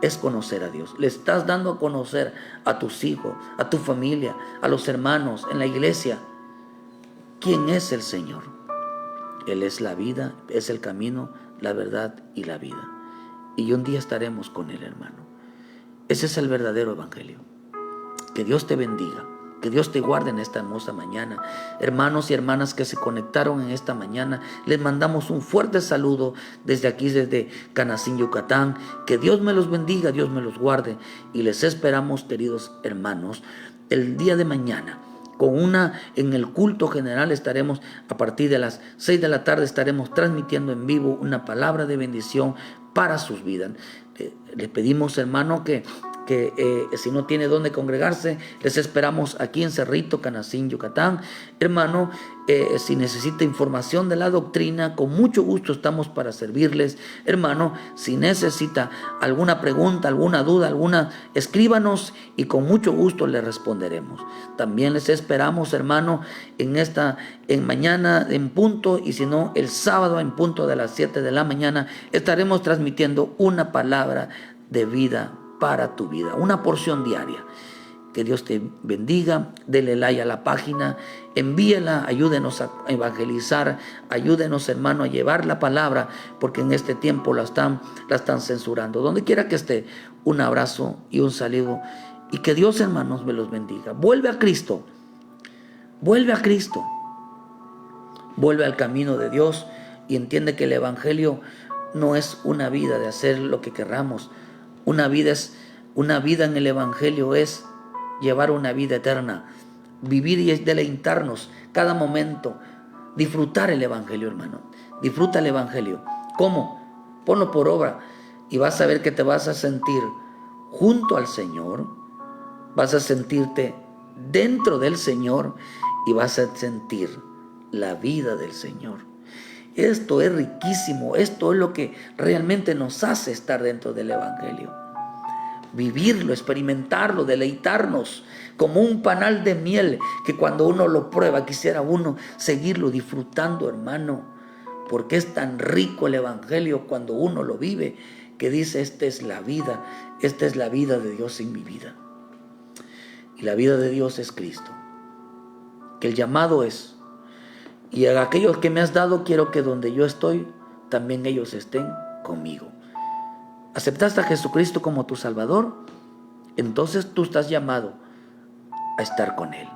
es conocer a Dios. Le estás dando a conocer a tus hijos, a tu familia, a los hermanos, en la iglesia, quién es el Señor. Él es la vida, es el camino, la verdad y la vida. Y un día estaremos con Él, hermano. Ese es el verdadero evangelio. Que Dios te bendiga. Que Dios te guarde en esta hermosa mañana. Hermanos y hermanas que se conectaron en esta mañana, les mandamos un fuerte saludo desde aquí, desde Canacín, Yucatán. Que Dios me los bendiga, Dios me los guarde. Y les esperamos, queridos hermanos, el día de mañana. En el culto general estaremos a partir de las 6 de la tarde, estaremos transmitiendo en vivo una palabra de bendición para sus vidas. Les pedimos, hermano, que si no tiene dónde congregarse, les esperamos aquí en Cerrito, Canacín, Yucatán. Hermano, si necesita información de la doctrina, con mucho gusto estamos para servirles. Hermano, si necesita alguna pregunta, alguna duda, escríbanos y con mucho gusto le responderemos. También les esperamos, hermano, en mañana en punto, y si no, el sábado en punto de las 7 de la mañana estaremos transmitiendo una palabra de vida para tu vida, una porción diaria. Que Dios te bendiga, dele like a la página, envíela, ayúdenos a evangelizar, ayúdenos, hermano, a llevar la palabra, porque en este tiempo la están censurando. Donde quiera que esté, un abrazo y un saludo, y que Dios, hermanos, me los bendiga. Vuelve a Cristo, vuelve a Cristo, vuelve al camino de Dios y entiende que el evangelio no es una vida de hacer lo que querramos. Una vida en el evangelio es llevar una vida eterna, vivir y deleitarnos cada momento, disfrutar el evangelio, hermano. Disfruta el evangelio. ¿Cómo? Ponlo por obra y vas a ver que te vas a sentir junto al Señor, vas a sentirte dentro del Señor y vas a sentir la vida del Señor. Esto es riquísimo, esto es lo que realmente nos hace estar dentro del evangelio. Vivirlo, experimentarlo, deleitarnos como un panal de miel que cuando uno lo prueba quisiera uno seguirlo disfrutando, hermano, porque es tan rico el Evangelio cuando uno lo vive, que dice, esta es la vida de Dios en mi vida. Y la vida de Dios es Cristo. Que el llamado es, y a aquellos que me has dado, quiero que donde yo estoy, también ellos estén conmigo. ¿Aceptaste a Jesucristo como tu Salvador? Entonces tú estás llamado a estar con Él,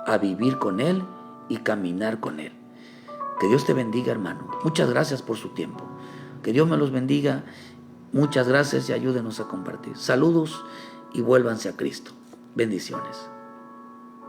a vivir con Él y caminar con Él. Que Dios te bendiga, hermano. Muchas gracias por su tiempo. Que Dios me los bendiga. Muchas gracias y ayúdenos a compartir. Saludos y vuélvanse a Cristo. Bendiciones.